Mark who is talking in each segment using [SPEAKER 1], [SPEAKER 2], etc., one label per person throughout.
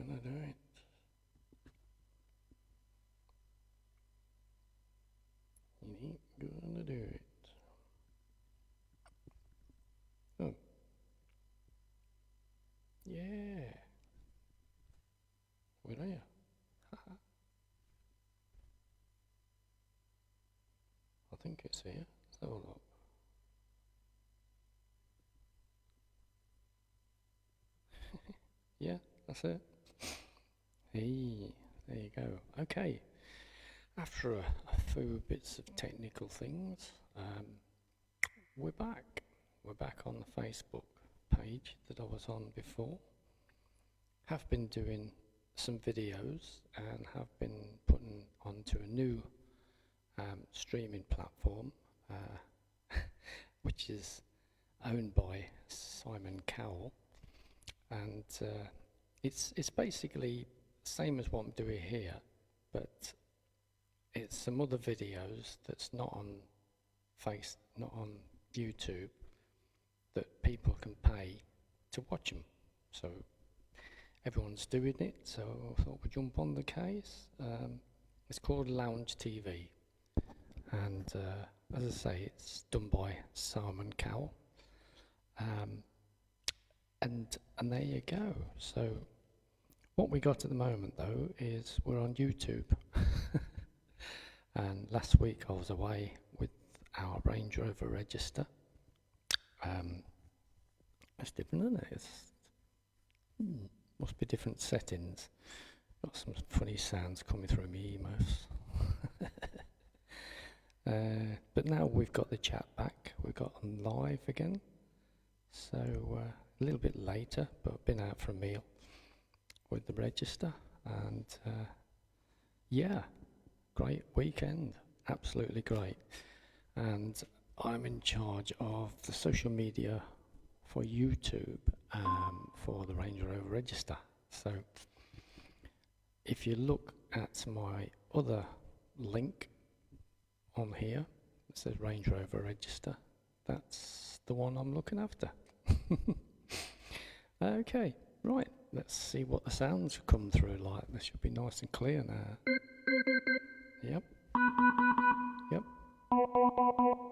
[SPEAKER 1] gonna do it. He ain't gonna do it. Oh. Yeah. Where are you? I think it's here. Let's have a look. Yeah, that's it. Hey, there you go. Okay. After a few bits of technical things, we're back. We're back on the Facebook page that I was on before. Have been doing some videos and have been putting onto a new streaming platform, which is owned by Simon Cowell, and it's basically the same as what I'm doing here, but it's some other videos that's not on YouTube, that people can pay to watch them. So everyone's doing it, so I thought we'd jump on the case. It's called Lounge TV, and as I say, it's done by Simon Cowell. And there you go. So what we got at the moment, though, is we're on YouTube. And last week I was away with our Range Rover Register. It's different, isn't it? Must be different settings. Got some funny sounds coming through my emails. But now we've got the chat back. We've got them live again. So a little bit later, but I've been out for a meal with the Register, and yeah, great weekend, absolutely great. And I'm in charge of the social media for YouTube for the Range Rover Register. So if you look at my other link on here, it says Range Rover Register, that's the one I'm looking after. Okay, right, let's see what the sounds come through like. This should be nice and clear now. Yep.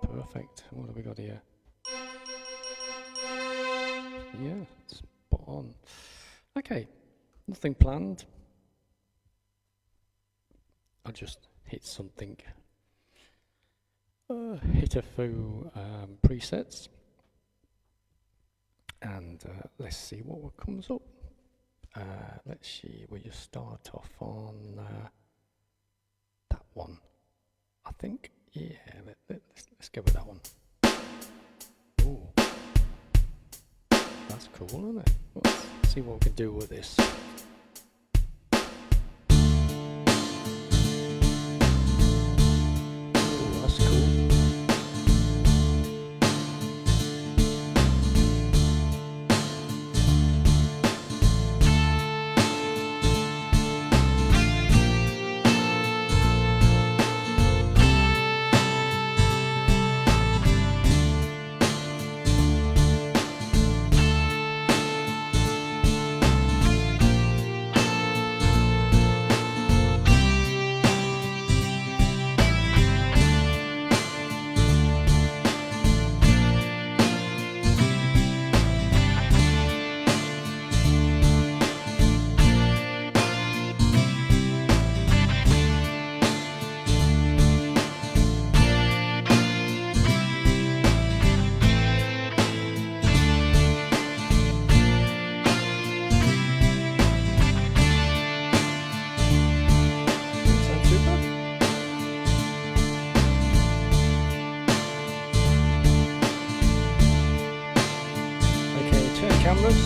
[SPEAKER 1] Perfect. What have we got here? Yeah, spot on. Okay, nothing planned. I just hit something. Hit a few presets. And let's see what comes up. Let's see, we'll just start off on that one, I think. Yeah, let's go with that one. Ooh, that's cool, isn't it? Let's see what we can do with this. Ooh, that's cool. Cameras.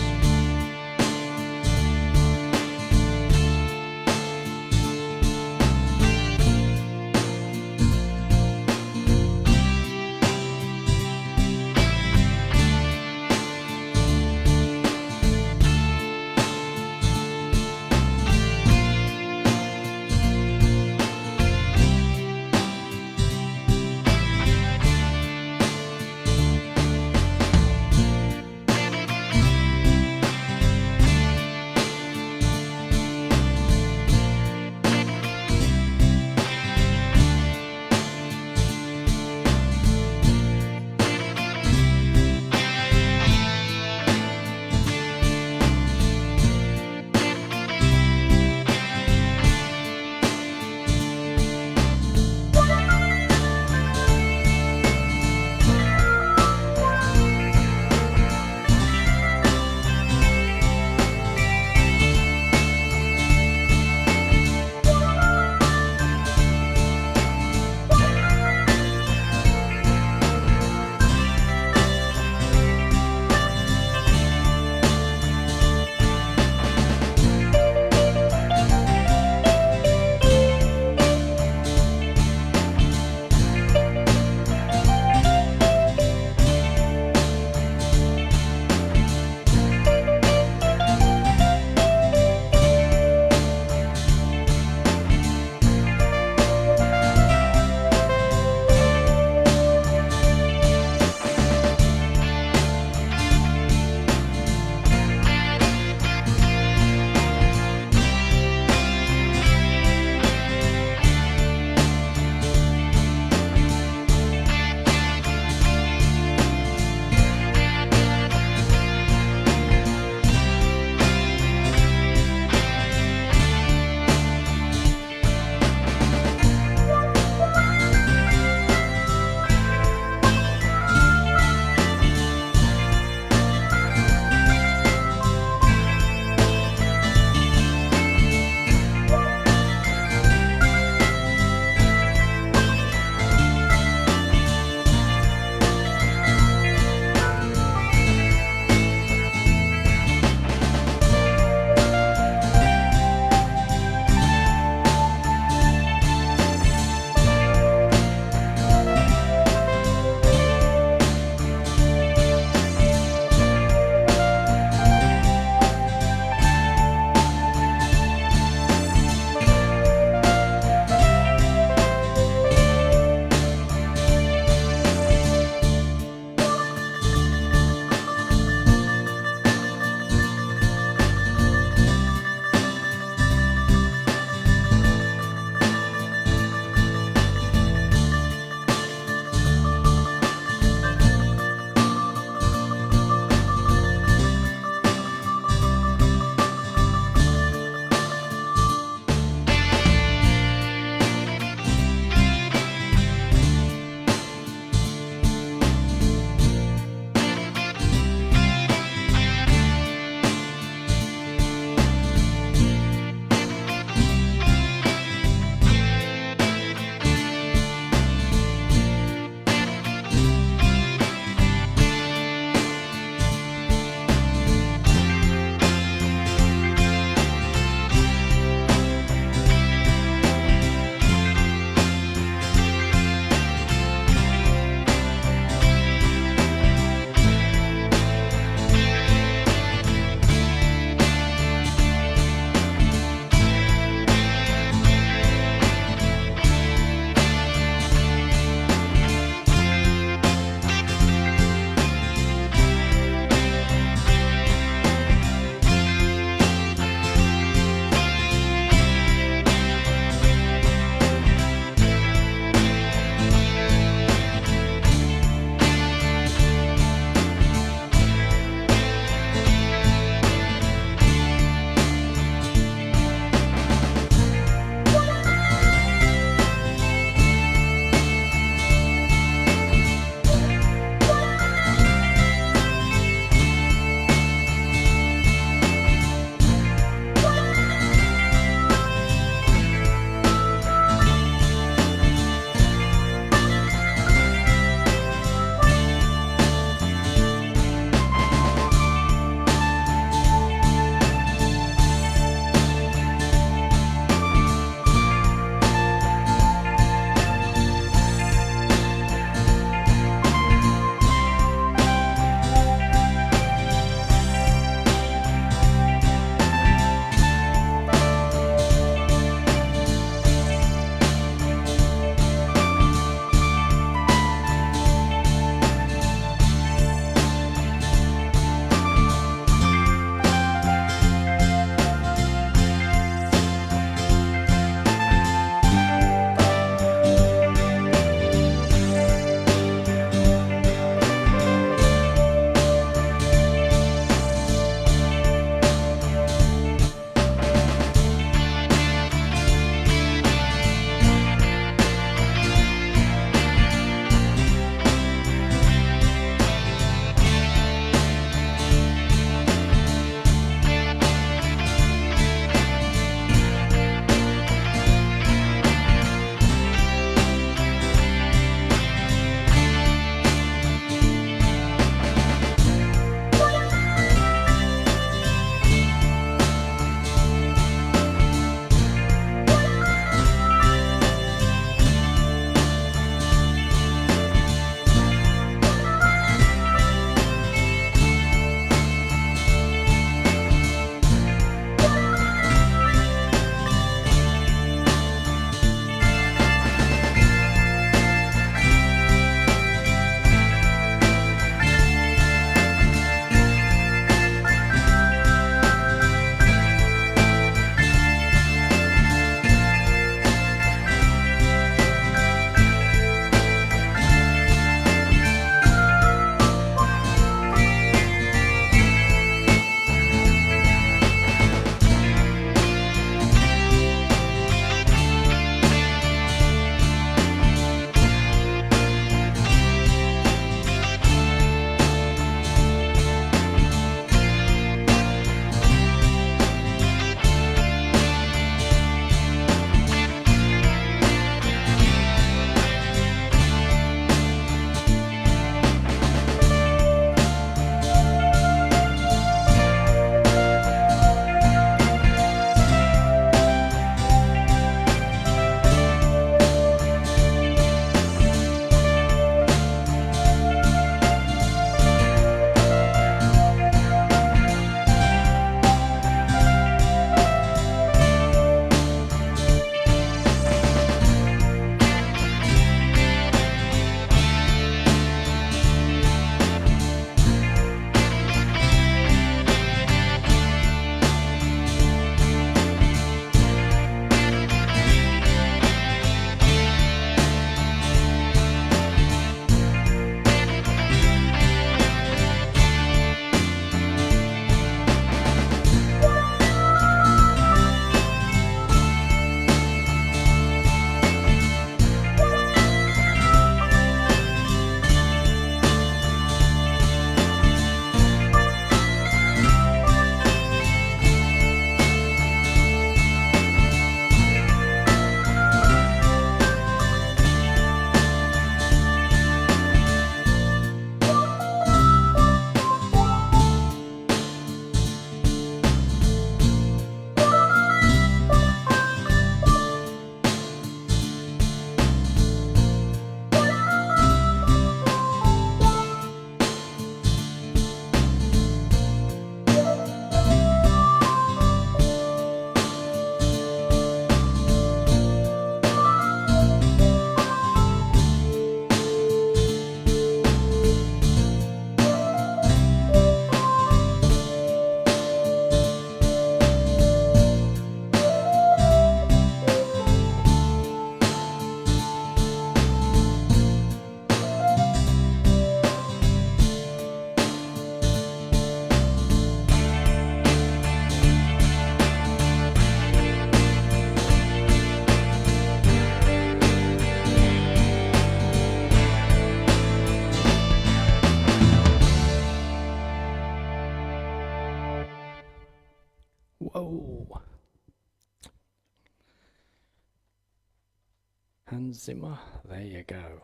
[SPEAKER 1] Hans Zimmer, there you go.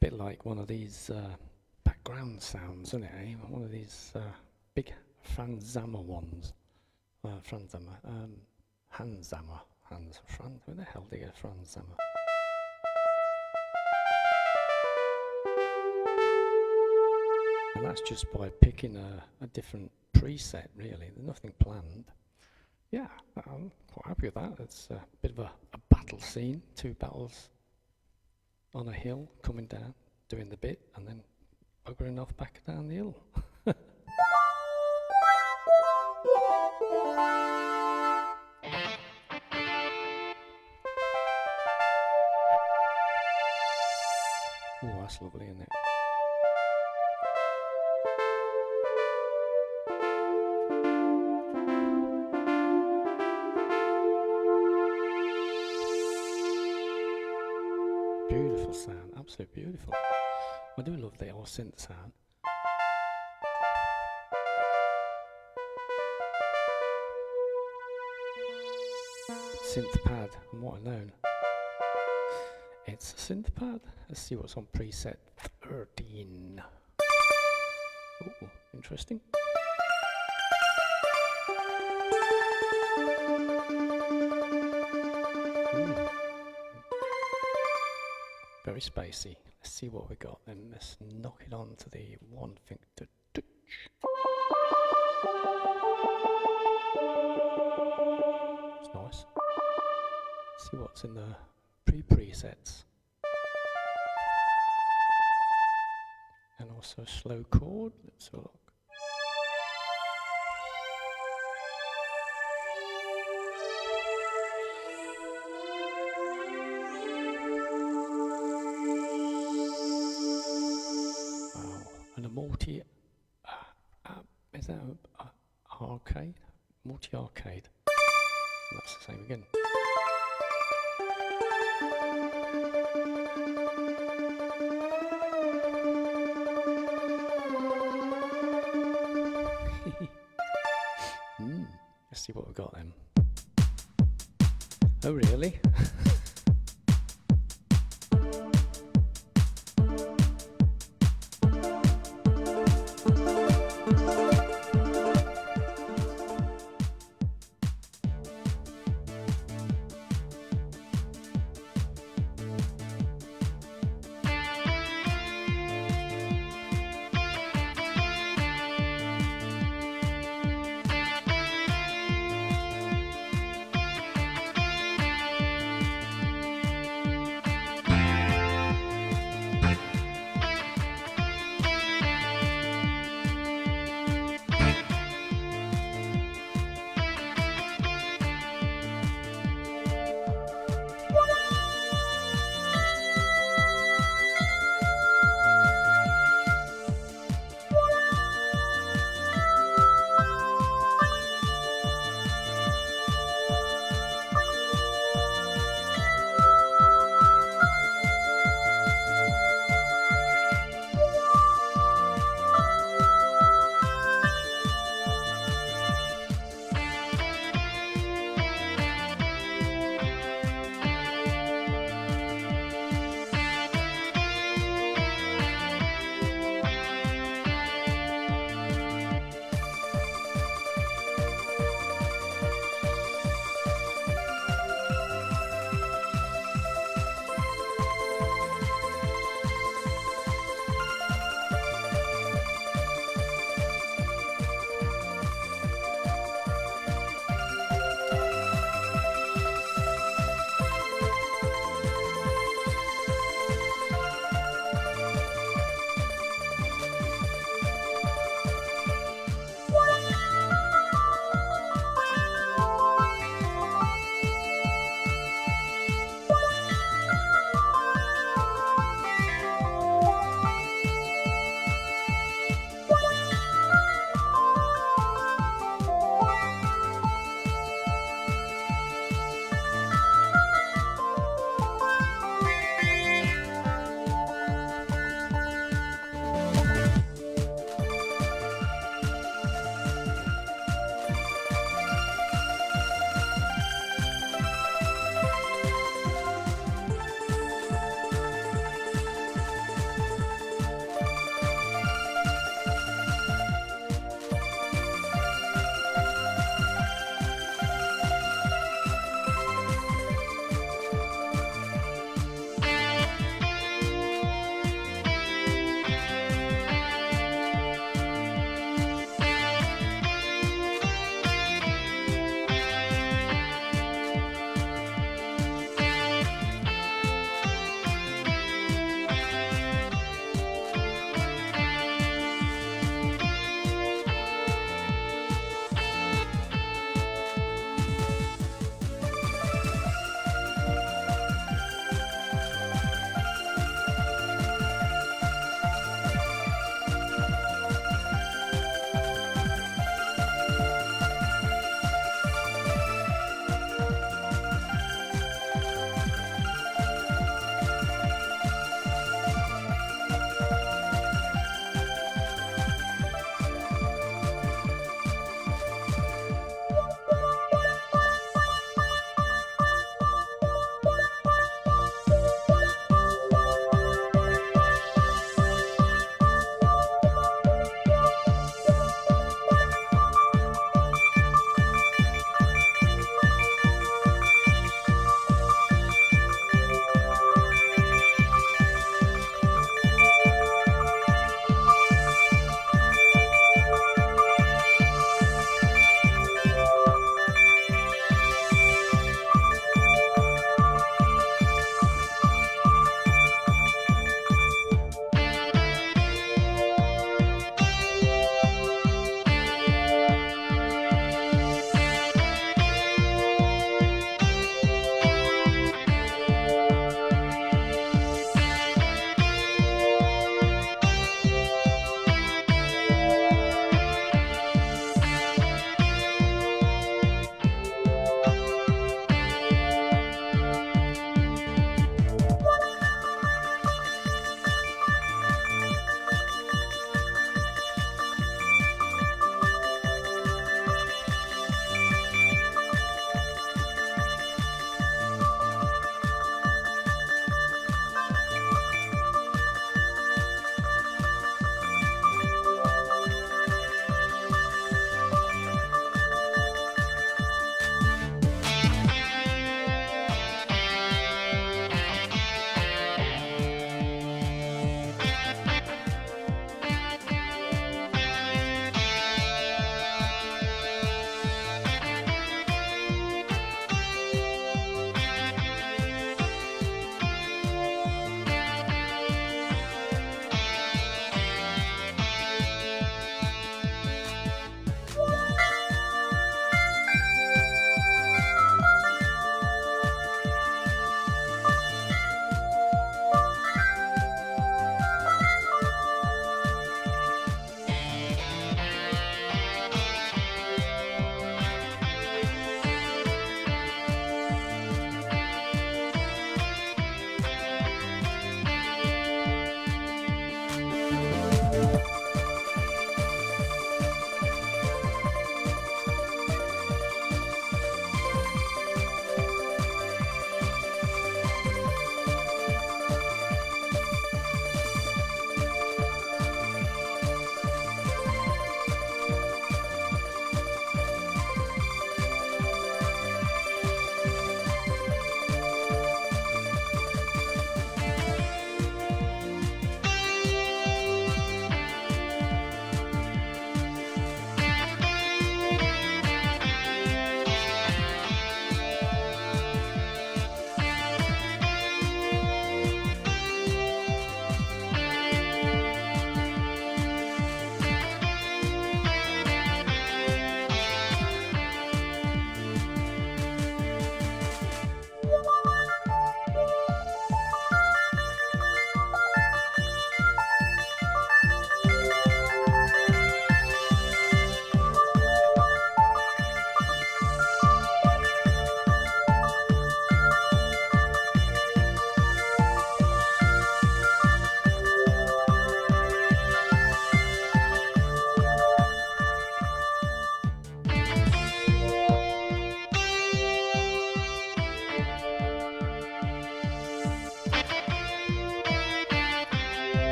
[SPEAKER 1] Bit like one of these background sounds, isn't it? Eh? One of these big Franz Zimmer ones. Franz Zimmer, Hans Zimmer, Franz. Where the hell did you get Franz Zimmer? And that's just by picking a different preset, really. There's nothing planned. Yeah, I'm quite happy with that. It's a bit of a battle scene, 2 battles on a hill, coming down, doing the bit, and then buggering off back down the hill. Oh, that's lovely, isn't it? Beautiful sound, absolutely beautiful. I do love the old synth sound. Synth pad, and what I know. It's a synth pad. Let's see what's on preset 13. Oh, interesting. Ooh. Very spacey. Let's see what we got then. Let's knock it on to the one thing to touch. It's nice. See what's in the presets. And also a slow chord. Let's have a look. Wow. And a multi is that a arcade? Multi-arcade. That's the same again. Let's see what we've got then. Oh, really?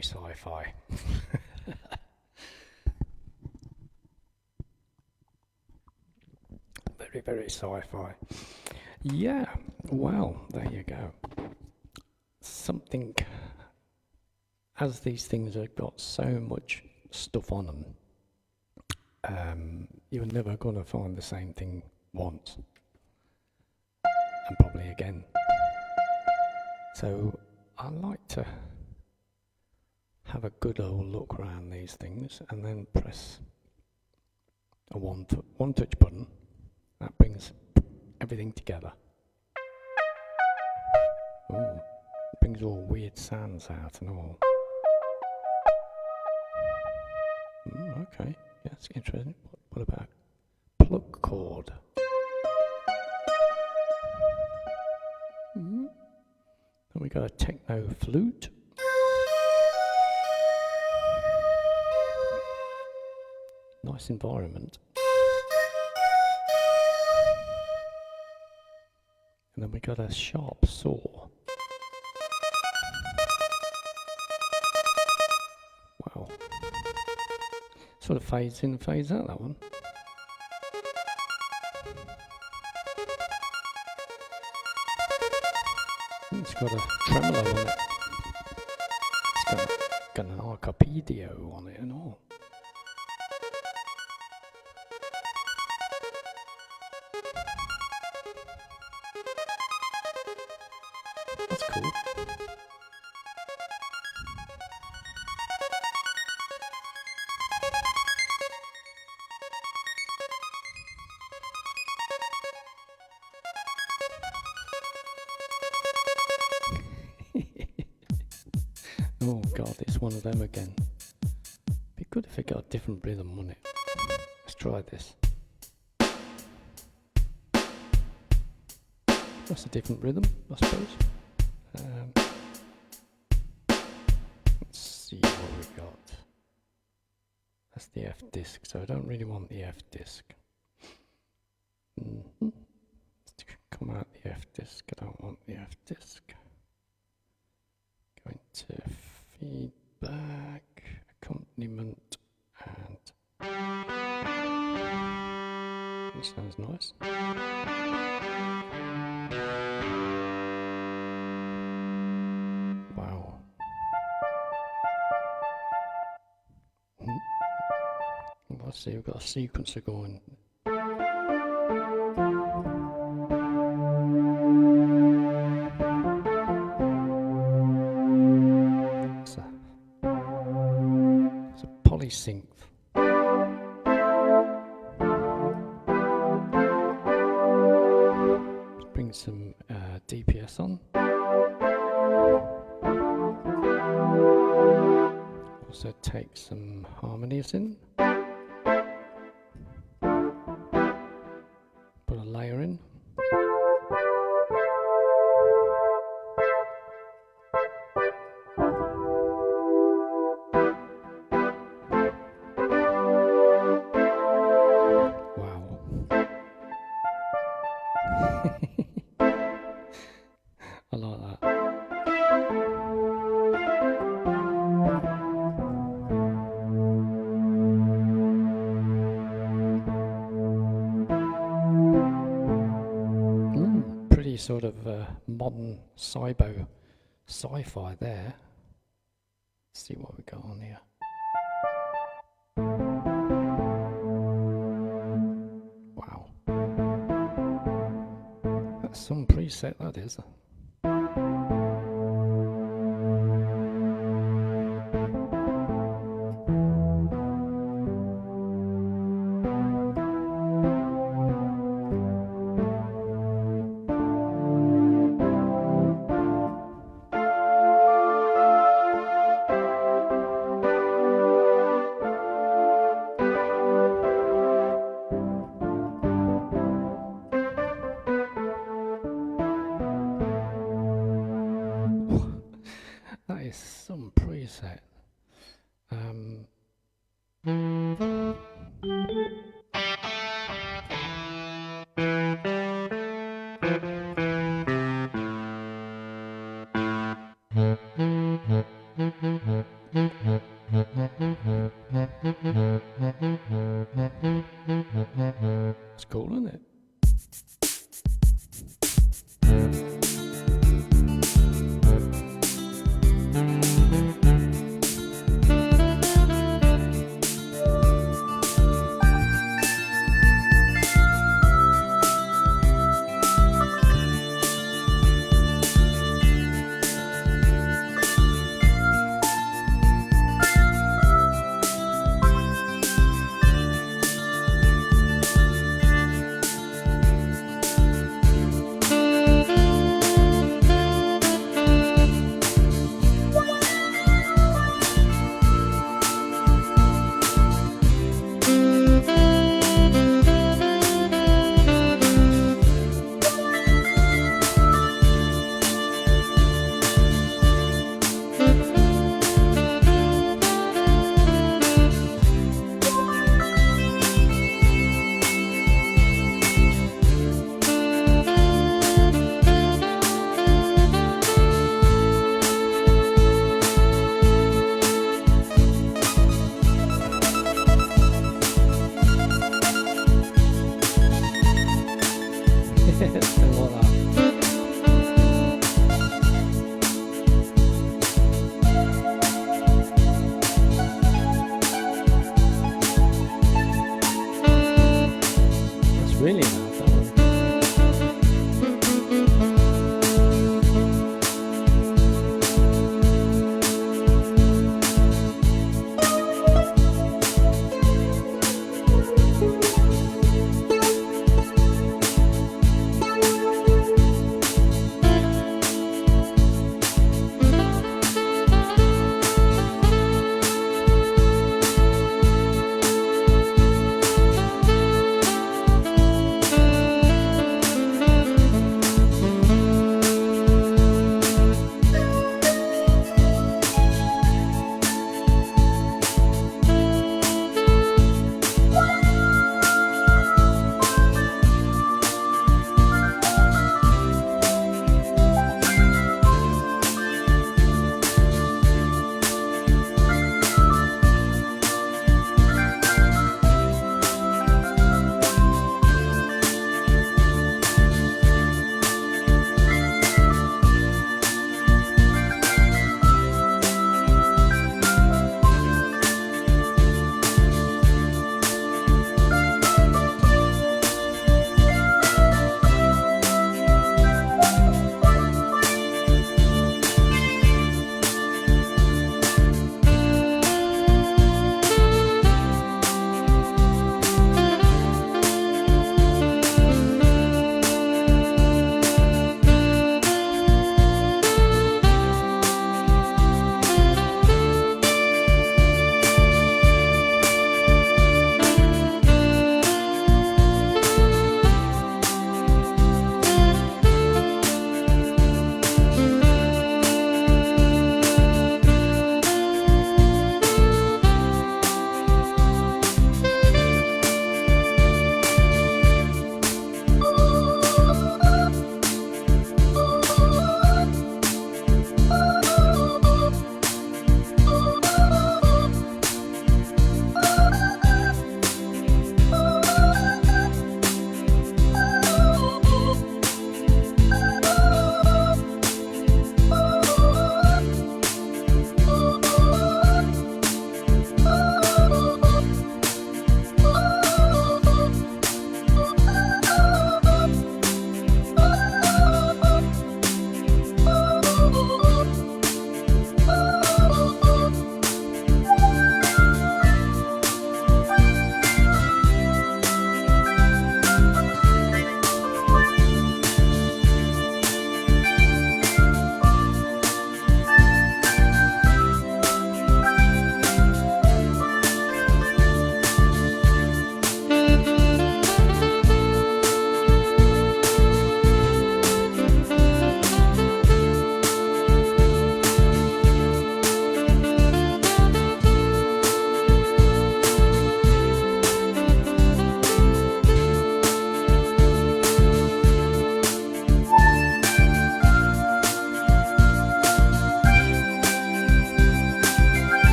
[SPEAKER 1] very sci-fi. Very, very sci-fi. Yeah, well, there you go. Something, as these things have got so much stuff on them, you're never going to find the same thing once, and probably again. So I like to have a good old look around these things and then press a one touch button. That brings everything together. Ooh, it brings all weird sounds out and all. Okay, yeah, that's interesting. What about plug cord? Then we got a techno flute. Nice environment. And then we got a sharp saw. Wow. Sort of fades in and fades out, that one. It's got a tremolo on it. It's got an arpeggio on it and all. That's cool. Oh god, it's one of them again. Be good if it got a different rhythm, wouldn't it? Let's try this. That's a different rhythm, I suppose. Let's see what we got. That's the F disc, so I don't really want the F disc. Come out the F disc, I don't want the F disc. Going to feedback, accompaniment, and that sounds nice. Wow. Let's see, we've got a sequencer going. It's a polysynth. Let's bring some DPS on. Also take some harmonies in. Put a layer in. Wow. I like that. Pretty sort of modern sci-fi there. Let's see what we got on here. Wow. That's some preset, that is. It's cool, isn't it? Voilà. That's really loud, that one.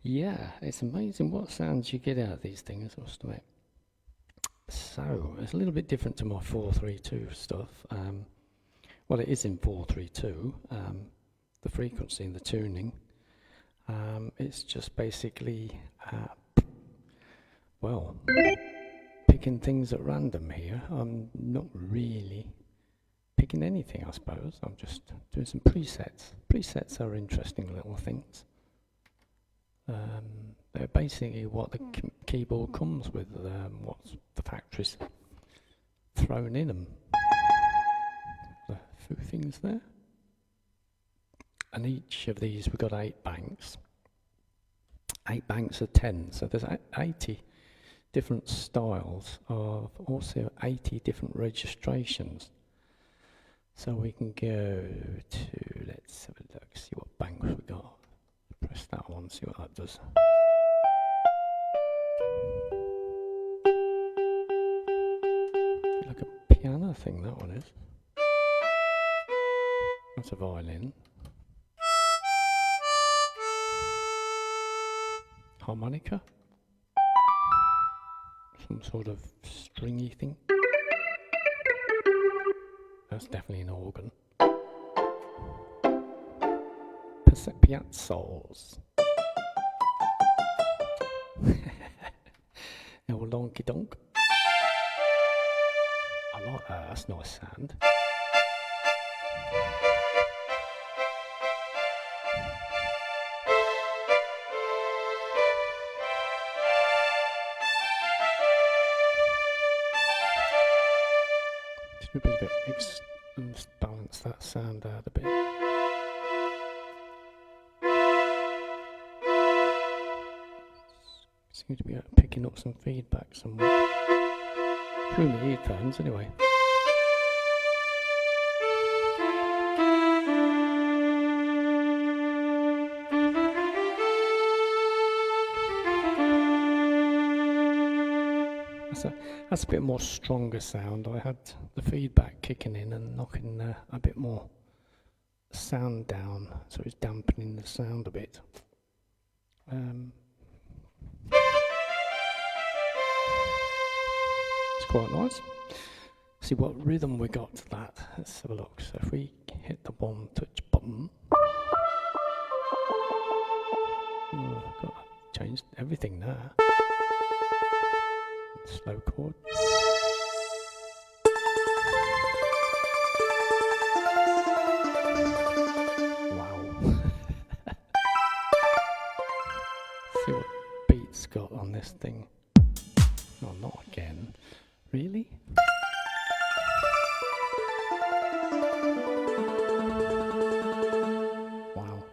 [SPEAKER 1] Yeah, it's amazing what sounds you get out of these things, I must admit. So, it's a little bit different to my 432 stuff. Well, it is in 432, the frequency and the tuning. It's just basically, well, picking things at random here. I'm not really picking anything, I suppose. I'm just doing some presets. Presets are interesting little things. They're basically what the keyboard comes with, what the factory's thrown in them. A few things there. And each of these, we've got 8 banks. 8 banks of 10, so there's 80 different styles of also 80 different registrations. So we can go to, let's have a look, see what banks we got. Press that one, see what that does. Like a piano thing, that one is. That's a violin. Harmonica. Some sort of stringy thing. That's definitely an organ. Piazzals. No donky donk. I like that, that's a nice sound. Just a bit balance that sound out a bit. Seem to be picking up some feedback somewhere. Through my earphones anyway. That's a bit more stronger sound. I had the feedback kicking in and knocking a bit more sound down, so it's dampening the sound a bit. It's quite nice. See what rhythm we got to that. Let's have a look. So if we hit the one touch button, I've got to change everything now. Slow chord. Wow. See what beats got on this thing. Oh, not again. Really? Wow.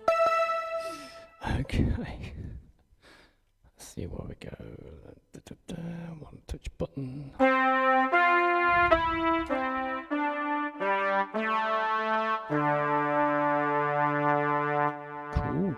[SPEAKER 1] Okay. Let's see where we go. One touch button. Cool.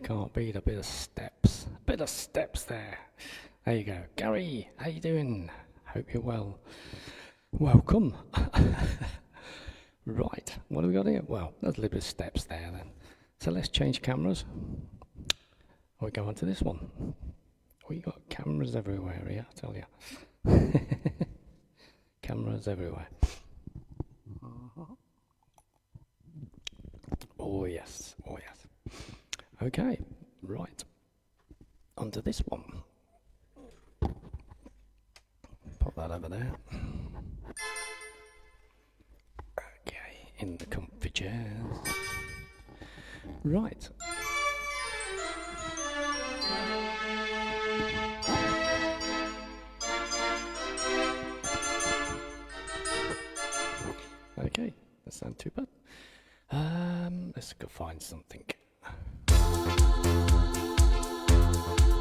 [SPEAKER 1] you can't beat a bit of steps. A bit of steps there. There you go. Gary, how you doing? Hope you're well. Welcome. Right, what have we got here? Well, there's a little bit of steps there then. So let's change cameras. We go on to this one. We got cameras everywhere here, I tell you. Cameras everywhere. Oh yes, oh yes. Okay, right. Onto this one. Pop that over there. Okay, in the comfy chairs. Right. Okay, that sounds too bad. Let's go find something.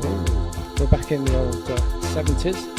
[SPEAKER 1] Oh, we're back in the old 70s.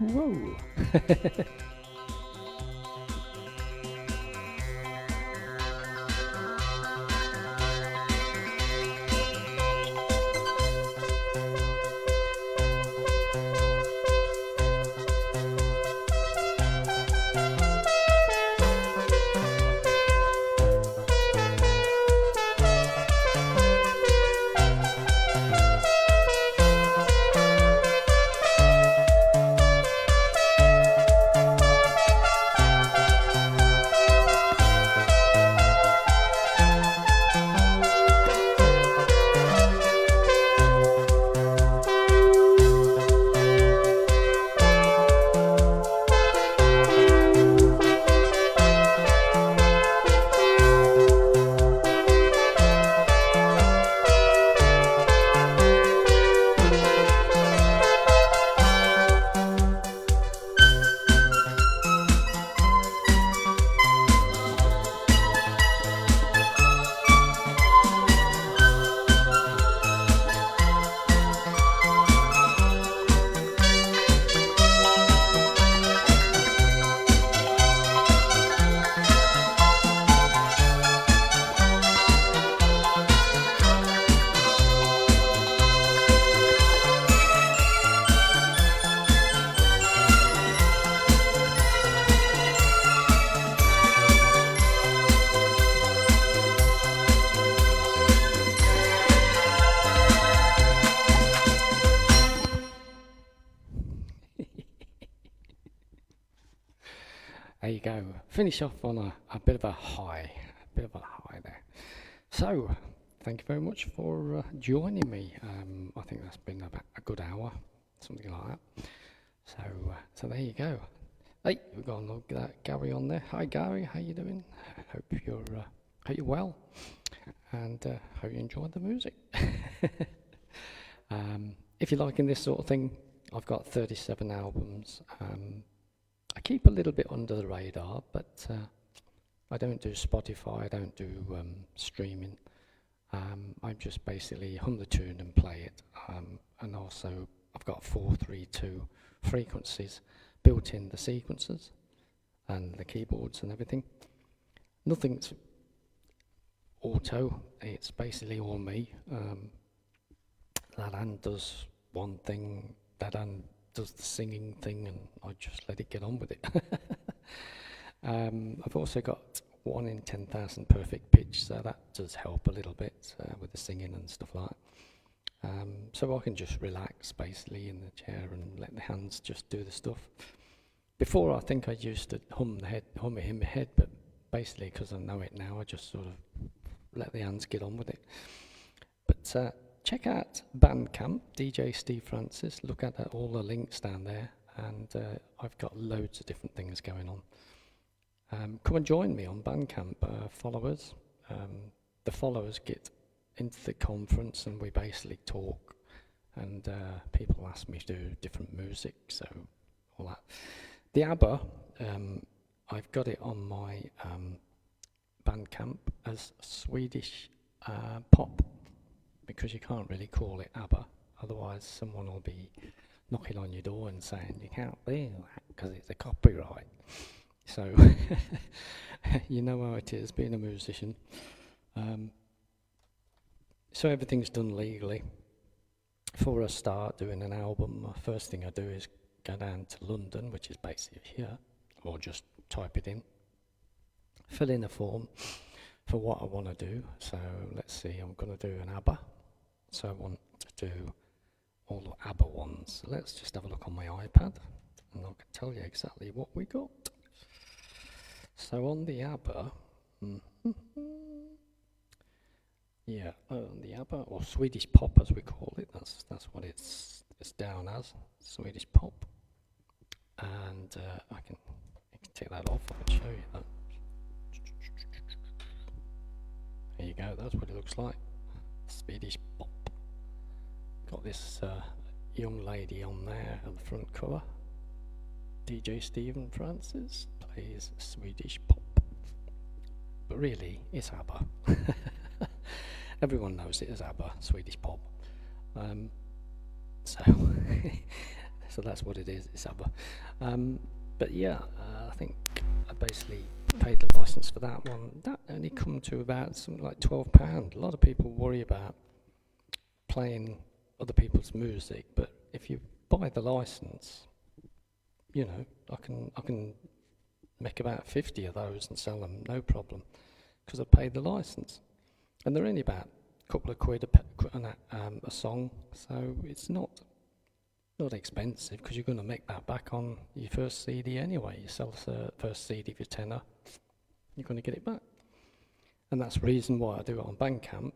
[SPEAKER 1] Whoa! There you go. Finish off on a bit of a high, there. So, thank you very much for joining me. I think that's been about a good hour, something like that. So there you go. Hey, we've got Gary on there. Hi, Gary. How you doing? Hope you're well, and hope you enjoyed the music. If you're liking this sort of thing, I've got 37 albums. I keep a little bit under the radar, but I don't do Spotify, I don't do streaming. I just basically hum the tune and play it. And also, I've got 432 frequencies built in the sequencers and the keyboards and everything. Nothing's auto, it's basically all me. That hand does one thing, that hand does the singing thing, and I just let it get on with it. I've also got 1 in 10,000 perfect pitch, so that does help a little bit with the singing and stuff like that. So I can just relax basically in the chair and let the hands just do the stuff. Before, I think I used to hum it in my head, but basically because I know it now, I just sort of let the hands get on with it. But check out Bandcamp, DJ Steve Francis. Look at all the links down there, and I've got loads of different things going on. Come and join me on Bandcamp, followers. The followers get into the conference, and we basically talk, and people ask me to do different music, so all that. The ABBA, I've got it on my Bandcamp as Swedish pop, because you can't really call it ABBA, otherwise someone will be knocking on your door and saying you can't do that because it's a copyright. So you know how it is being a musician. So everything's done legally. Before I start doing an album, the first thing I do is go down to London, which is basically here, or just type it in, fill in a form for what I want to do. So let's see, I'm going to do an ABBA. So I want to do all the ABBA ones. So let's just have a look on my iPad, and I can tell you exactly what we got. So on the ABBA, yeah, the ABBA, or Swedish pop as we call it, that's what it's down as, Swedish pop. And I can take that off, I can show you that. There you go, that's what it looks like, Swedish pop. Got this young lady on there at the front cover. DJ Stephen Francis plays Swedish pop. But really, it's ABBA. Everyone knows it as ABBA, Swedish pop. So, So that's what it is. It's ABBA. But yeah, I think I basically paid the license for that one. That only come to about something like £12. A lot of people worry about playing other people's music, but if you buy the license, you know, I can make about 50 of those and sell them, no problem, because I paid the license. And they're only about a couple of quid a song, so it's not expensive, because you're going to make that back on your first CD anyway. You sell the first CD for tenner, you're going to get it back. And that's the reason why I do it on Bandcamp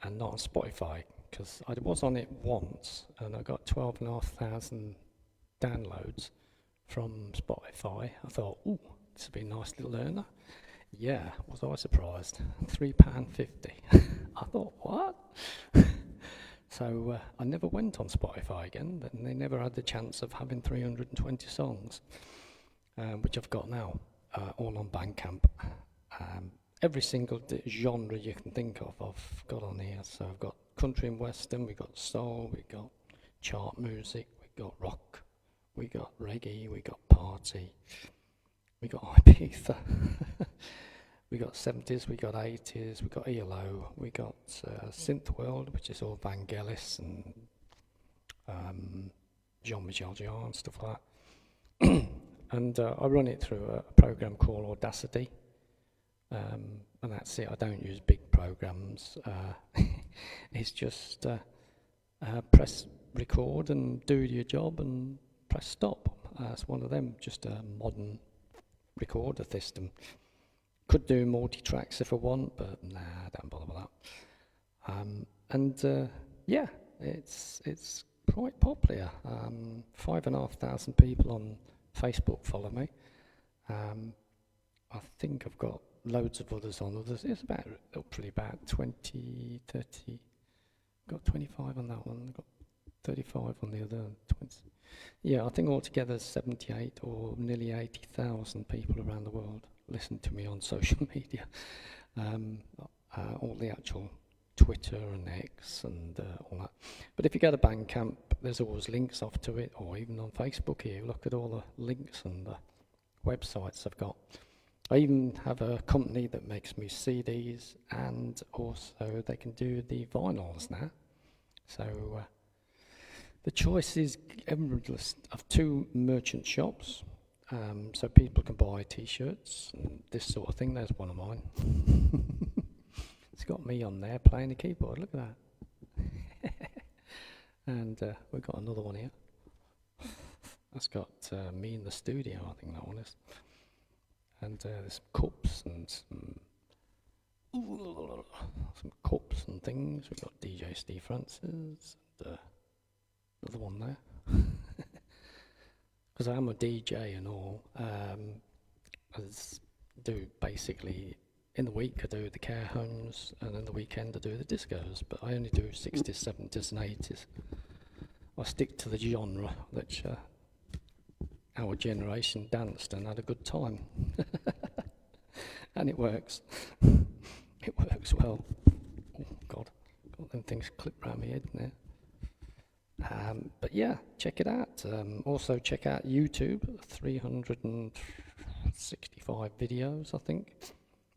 [SPEAKER 1] and not on Spotify, because I was on it once and I got 12,500 downloads from Spotify. I thought, ooh, this would be a nice little earner. Yeah, was I surprised. £3.50. I thought, what? So I never went on Spotify again, and they never had the chance of having 320 songs, which I've got now, all on Bandcamp. Every single genre you can think of, I've got on here. So I've got country and western, we've got soul, we've got chart music, we've got rock, we got reggae, we got party, we got Ibiza, we got 70s, we got 80s, we got ELO, we got Synth World, which is all Vangelis and Jean-Michel Jarre and stuff like that. And I run it through a program called Audacity. And that's it. I don't use big programs. It's just press record and do your job and press stop. It's one of them, just a modern recorder system. Could do multi-tracks if I want, but nah, I don't bother with that. Yeah, it's quite popular. 5,500 people on Facebook follow me. I think I've got loads of others on others. It's about hopefully about 20, 30. Got 25 on that one. Got 35 on the other. 20. Yeah, I think altogether 78 or nearly 80,000 people around the world listen to me on social media. All the actual Twitter and X and all that. But if you go to Bandcamp, there's always links off to it, or even on Facebook here. Look at all the links and the websites I've got. I even have a company that makes me CDs, and also they can do the vinyls now. So the choice is endless of 2 merchant shops, so people can buy T-shirts and this sort of thing. There's one of mine. It's got me on there playing the keyboard. Look at that. And we've got another one here. That's got me in the studio, I think that one is. And there's cups and some cups and things. We've got DJ Steve Francis and another one there. Because I am a DJ and all. I do basically, in the week I do the care homes, and in the weekend I do the discos, but I only do 60s, 70s and 80s. I stick to the genre that our generation danced and had a good time. And it works. It works well. Oh God, got them things clipped around my head now. But yeah, check it out. Also check out YouTube, 365 videos, I think.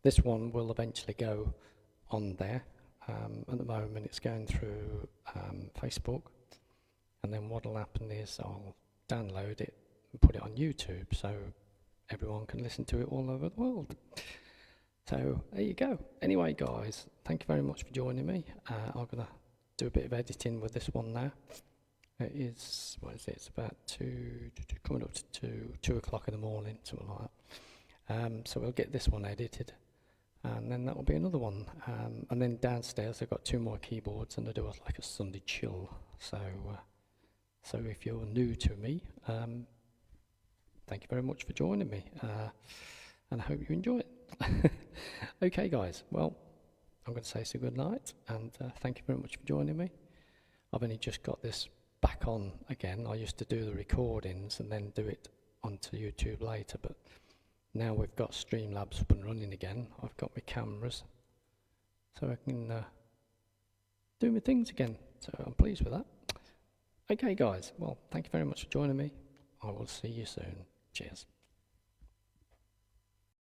[SPEAKER 1] This one will eventually go on there. At the moment it's going through Facebook, and then what will happen is I'll download it and put it on YouTube so everyone can listen to it all over the world. So there you go. Anyway guys, thank you very much for joining me. I'm going to do a bit of editing with this one now. It is, what is it, it's about coming up to 2 o'clock in the morning, something like that. So we'll get this one edited, and then that will be another one. And then downstairs I've got 2 more keyboards, and I do like a Sunday chill. So if you're new to me, thank you very much for joining me, and I hope you enjoy it. Okay guys, well, I'm going to say good night, and thank you very much for joining me. I've only just got this back on again. I used to do the recordings and then do it onto YouTube later, but now we've got Streamlabs up and running again. I've got my cameras, so I can do my things again, so I'm pleased with that. Okay, guys. Well, thank you very much for joining me. I will see you soon. Cheers.